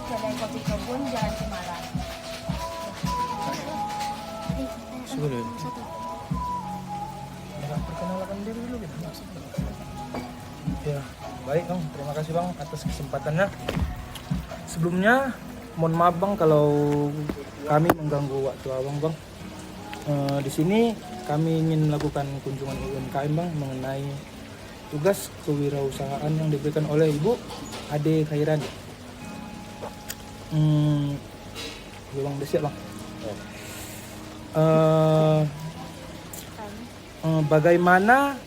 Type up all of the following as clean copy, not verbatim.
Kedai Kopi Kebun, Jalan Cemara. Sudah. Perkenalkan diri dulu gitu. Ya, baik Bang. Terima kasih Bang atas kesempatannya. Sebelumnya mohon maaf Bang kalau kami mengganggu waktu Abang Bang. Di sini kami ingin melakukan kunjungan UMKM Bang mengenai tugas kewirausahaan yang diberikan oleh Ibu Ade Khairani. Bang, udah siap Bang? Bagaimana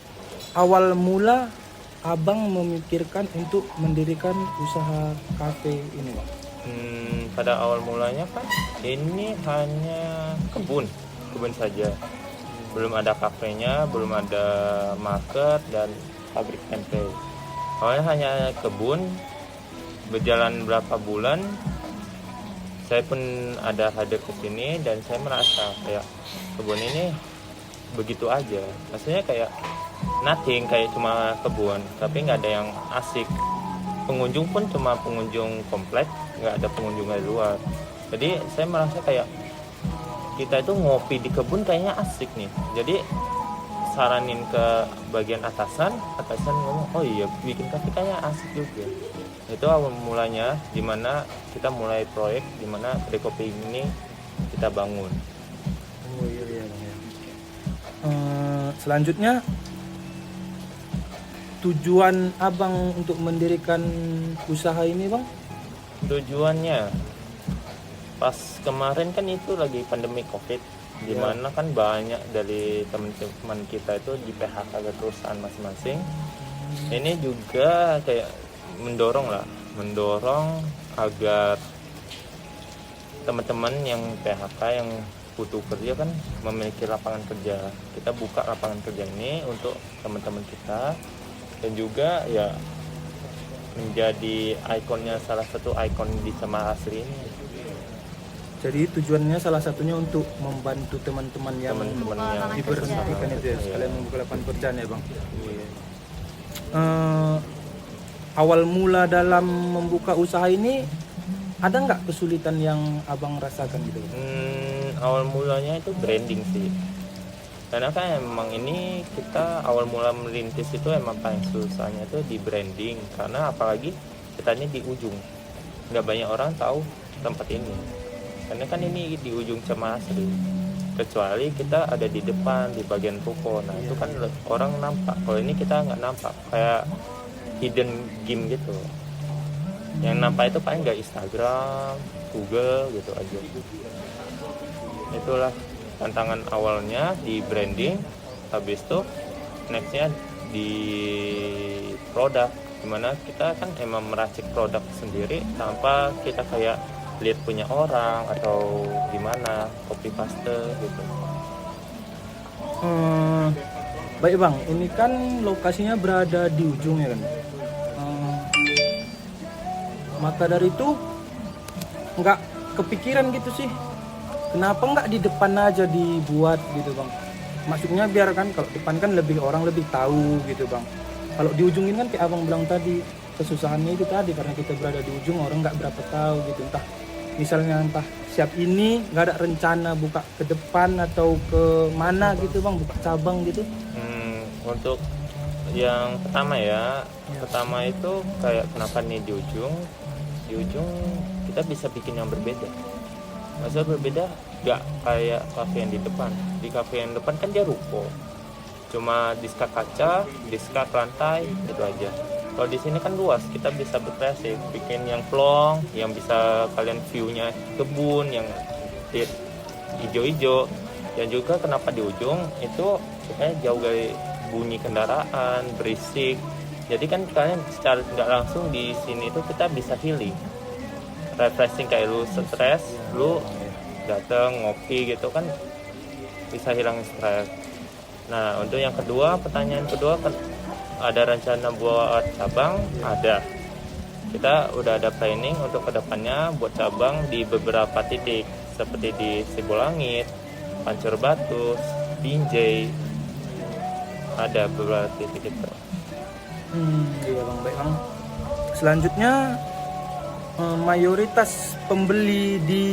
awal mula Abang memikirkan untuk mendirikan usaha kafe ini Bang? Pada awal mulanya kan ini hanya kebun saja. Belum ada kafenya, belum ada market dan pabrik tempe. Awalnya hanya kebun. Berjalan berapa bulan, saya pun ada hadir ke sini dan saya merasa kayak kebun ini begitu aja. Maksudnya kayak nothing, kayak cuma kebun, tapi nggak ada yang asik. Pengunjung pun cuma pengunjung komplek, nggak ada pengunjung dari luar. Jadi saya merasa kayak kita itu ngopi di kebun kayaknya asik nih. Jadi saranin ke bagian atasan ngomong, oh iya bikin kafe kayaknya asik juga. Itu awal mulanya dimana kita mulai proyek dimana kedai kopi ini kita bangun. Oh iya. Selanjutnya tujuan Abang untuk mendirikan usaha ini Bang? Tujuannya pas kemarin kan itu lagi pandemi COVID, dimana kan banyak dari teman-teman kita itu di PHK ke perusahaan masing-masing. Ini juga kayak mendorong agar teman-teman yang PHK yang butuh kerja kan memiliki lapangan kerja. Kita buka lapangan kerja ini untuk teman-teman kita dan juga ya menjadi ikonnya, salah satu ikon di Cemara Asri ini. Jadi tujuannya salah satunya untuk membantu teman-teman yang diberhentikan itu ya, sekalian membuka lapangan pekerjaan ya Bang. Iya. Awal mula dalam membuka usaha ini ada nggak kesulitan yang Abang rasakan gitu? Awal mulanya itu branding sih. Karena kan emang ini kita awal mula merintis itu emang paling susahnya itu di branding. Karena apalagi kita ini di ujung, nggak banyak orang tahu tempat ini. Karena kan ini di ujung Cemara Asri. Kecuali kita ada di depan di bagian ruko. Nah itu kan orang nampak. Kalau ini kita nggak nampak, kayak hidden game gitu. Yang nampak itu paling nggak Instagram, Google gitu aja. Itulah tantangan awalnya di branding. Habis itu nextnya di produk, dimana kita kan emang meracik produk sendiri tanpa kita kayak lihat punya orang atau gimana, copy paste gitu. Baik Bang, ini kan lokasinya berada di ujung ya kan. Maka dari itu nggak kepikiran gitu sih, kenapa nggak di depan aja dibuat gitu Bang? Maksudnya biar kan kalau depan kan lebih orang lebih tahu gitu Bang. Kalau di ujung ini kan kayak Abang bilang tadi, kesusahannya itu tadi karena kita berada di ujung, orang nggak berapa tahu gitu. Entah siap ini nggak ada rencana buka ke depan atau ke mana gitu Bang, buka cabang gitu. Untuk yang pertama pertama itu kayak kenapa nih di ujung kita bisa bikin yang berbeda. Maksudnya berbeda nggak kayak kafe yang di depan. Di kafe yang depan kan dia ruko, cuma diska kaca, diska lantai itu aja. Kalau di sini kan luas, kita bisa berkreasi, bikin yang plong, yang bisa kalian view-nya kebun, yang hijau-hijau. Dan juga kenapa di ujung itu supaya jauh dari bunyi kendaraan, berisik. Jadi kan kalian secara tidak langsung di sini itu kita bisa healing, refreshing, kayak lu stres, lu datang ngopi gitu kan bisa hilang stres. Nah untuk yang kedua, pertanyaan kedua kan ada rencana buat cabang? Ada. Kita udah ada planning untuk kedepannya buat cabang di beberapa titik seperti di Sibolangit, Pancur Batu, Binjai. Ada beberapa titik itu. Iya Bang, baik Bang. Selanjutnya mayoritas pembeli di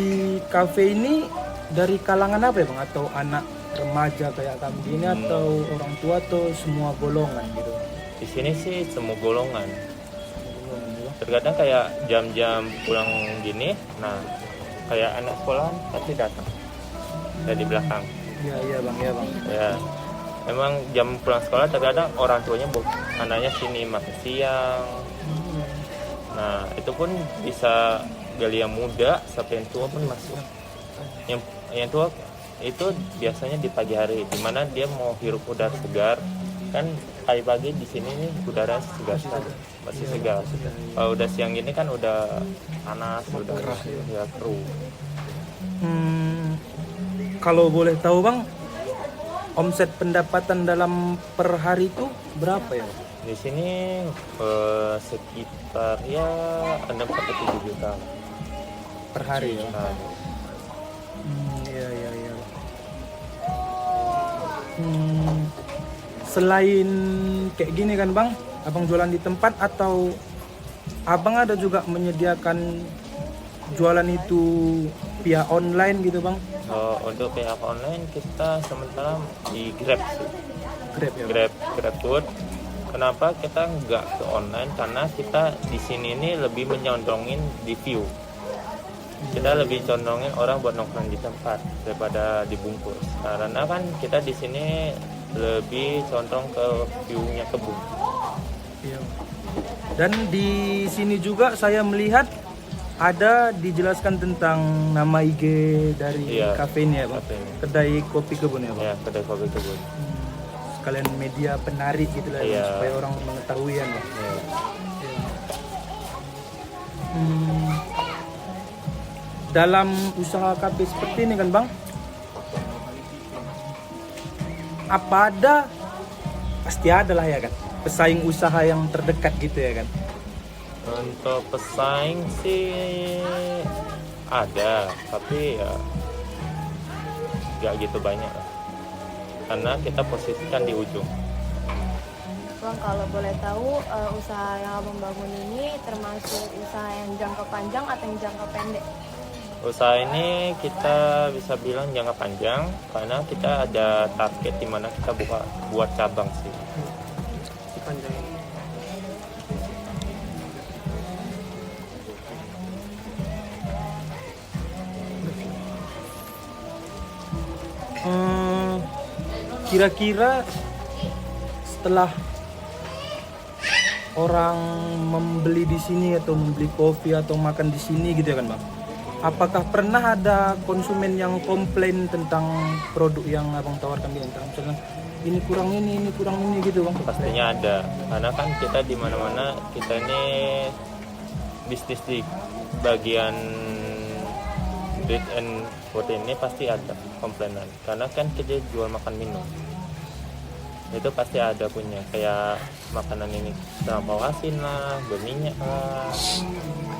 kafe ini dari kalangan apa ya bang? Atau anak remaja kayak kami ini atau orang tua atau semua golongan gitu? Di sini sih semua golongan. Terkadang kayak jam-jam pulang gini, nah kayak anak sekolahan pasti datang dari belakang. Iya bang, iya bang. Ya, emang jam pulang sekolah terkadang orang tuanya anaknya sini makan siang. Nah itu pun bisa dari yang muda sampai yang tua pun masuk. Yang tua itu biasanya di pagi hari, dimana dia mau hirup udara segar. Kan pagi-pagi di sini nih udara segar, masih segar. Kalau udah siang gini kan udah panas, udah keruh. Ya keruh. Kalau boleh tahu bang, omset pendapatan dalam per hari itu berapa ya? Di sini sekitar ya 6-7 juta Per hari ya? Nah, Iya. Selain kayak gini kan bang, abang jualan di tempat atau abang ada juga menyediakan jualan itu via online gitu bang? untuk pihak online kita sementara di Grab sih. Grab ya bang? Grab Food. Kenapa kita nggak ke online? Karena kita di sini ini lebih menyondongin di view. Kita lebih condongin orang buat nongkrong di tempat daripada dibungkus. Karena kan kita di sini lebih condong ke view-nya kebun. Iya. Dan di sini juga saya melihat ada dijelaskan tentang nama IG dari kafe ini ya bang? Kedai kopi kebun ya bang? Iya, kedai kopi kebun. Sekalian media penarik gitu lah ya, supaya orang mengetahui ya bang? Iya. Dalam usaha kafe seperti ini kan bang, apa ada, pasti ada lah ya kan, pesaing usaha yang terdekat gitu ya kan? Untuk pesaing sih ada, tapi ya nggak gitu banyak lah. Karena kita posisikan di ujung. Bang, kalau boleh tahu usaha yang abang bangun ini termasuk usaha yang jangka panjang atau yang jangka pendek? Usaha ini kita bisa bilang jangka panjang karena kita ada target di mana kita buat cabang sih. Panjang. Kira-kira setelah orang membeli di sini atau membeli kopi atau makan di sini gitu ya kan bang, apakah pernah ada konsumen yang komplain tentang produk yang abang tawarkan di antara misalnya ini kurang ini gitu bang? Pastinya ada, karena kan kita di mana-mana kita ini bisnis di bagian bread and food ini pasti ada komplainan, karena kan kita jual makan minum, itu pasti ada punya kayak makanan ini terlampau asin lah, berminyak lah,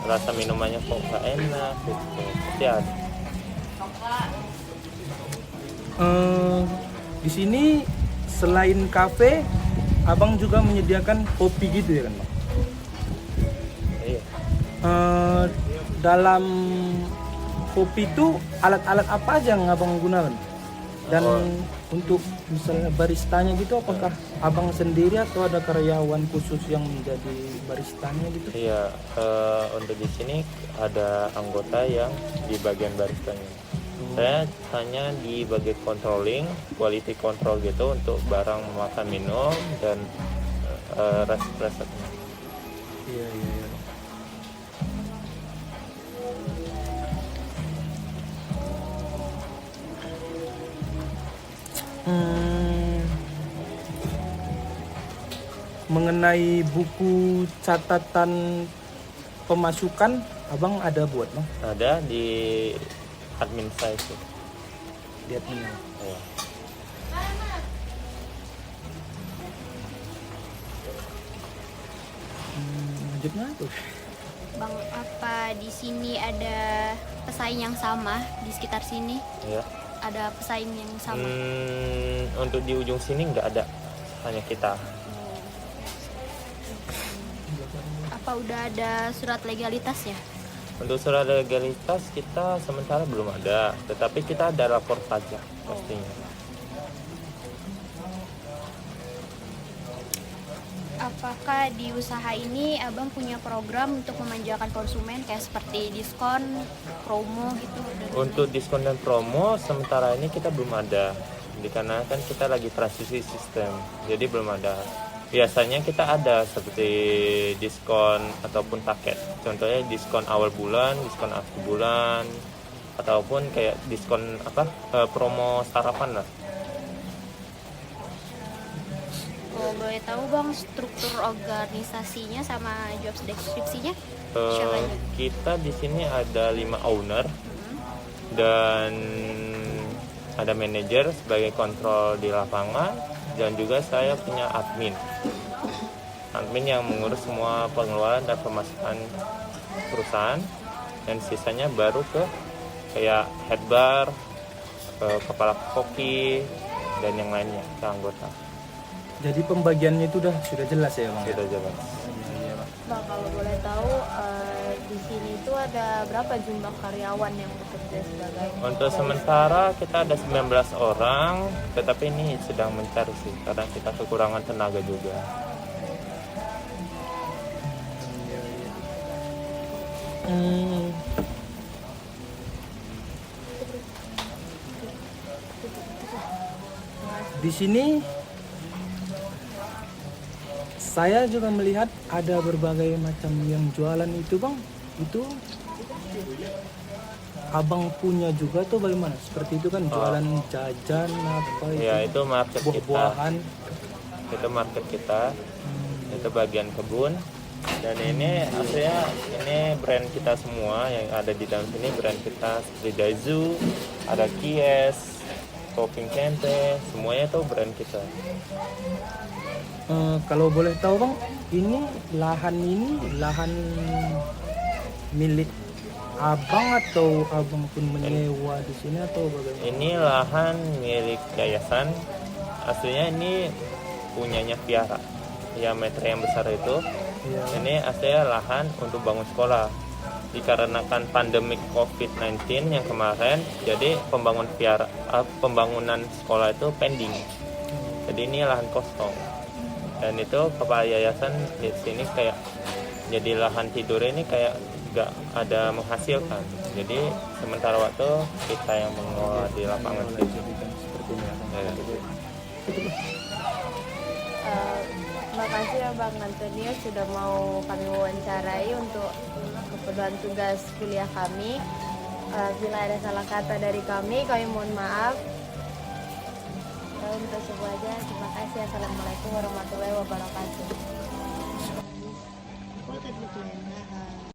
rasa minumannya kok gak enak gitu, pasti ada. Di sini selain kafe, abang juga menyediakan kopi gitu ya kan bang? Iya. Dalam kopi itu alat-alat apa aja yang abang gunakan? Dan untuk misalnya baristanya gitu, apakah abang sendiri atau ada karyawan khusus yang menjadi baristanya gitu? Iya, untuk di sini ada anggota yang di bagian baristanya. Saya hanya di bagian controlling, quality control gitu untuk barang makan minum dan resepnya. Iya. Mengenai buku catatan pemasukan, abang ada buat bang? Ada di admin saya sih. Di admin. Ya. Lanjutnya tuh. Bang, apa di sini ada pesaing yang sama di sekitar sini? Ya. Ada pesaing yang sama? Untuk di ujung sini nggak ada, hanya kita. Apa udah ada surat legalitasnya? Untuk surat legalitas kita sementara belum ada, tetapi kita ada lapor pajak pastinya. Apakah di usaha ini abang punya program untuk memanjakan konsumen kayak seperti diskon, promo gitu? Untuk diskon dan promo sementara ini kita belum ada, dikarenakan kita lagi transisi sistem, jadi belum ada. Biasanya kita ada seperti diskon ataupun paket, contohnya diskon awal bulan, diskon akhir bulan, ataupun kayak diskon promo sarapan lah. Kalau boleh tahu bang, struktur organisasinya sama job deskripsinya? Kita di sini ada 5 owner dan ada manajer sebagai kontrol di lapangan, dan juga saya punya admin yang mengurus semua pengeluaran dan pemasukan perusahaan, dan sisanya baru ke kayak head bar, kepala koki, dan yang lainnya ke anggota. Jadi pembagiannya itu sudah jelas ya bang? Sudah jelas. Bang, kalau boleh tahu di sini itu ada berapa jumlah karyawan yang bekerja sebagai? Untuk sementara kita ada 19 orang, tetapi ini sedang mencari sih, karena kita kekurangan tenaga juga. Di sini saya juga melihat ada berbagai macam yang jualan itu bang. Itu abang punya juga tuh bagaimana? Seperti itu kan jualan jajan apa itu? Ya, itu market kita. Buah-buahan. Itu market kita. Itu bagian kebun. Dan ini aslinya ini brand kita semua yang ada di dalam sini, brand kita seperti Daizu, ada Kies, Koping Tempe, semuanya itu brand kita. Kalau boleh tahu bang, ini lahan milik abang atau abang pun menyewa di sini atau bagaimana? Ini lahan milik yayasan, aslinya ini punyanya Viara, ya meter yang besar itu. Ya. Ini aslinya lahan untuk bangun sekolah. Dikarenakan pandemik COVID-19 yang kemarin, jadi pembangunan sekolah itu pending. Jadi ini lahan kosong. Dan itu kepala yayasan di sini kayak jadi lahan tidur ini kayak nggak ada menghasilkan. Jadi sementara waktu kita yang mengelola di lapangan sini. Ya. Makasih ya Bang Antonio sudah mau kami wawancarai untuk keperluan tugas kuliah kami. Bila ada salah kata dari kami mohon maaf. Untuk semuanya, terima kasih. Assalamualaikum warahmatullahi wabarakatuh.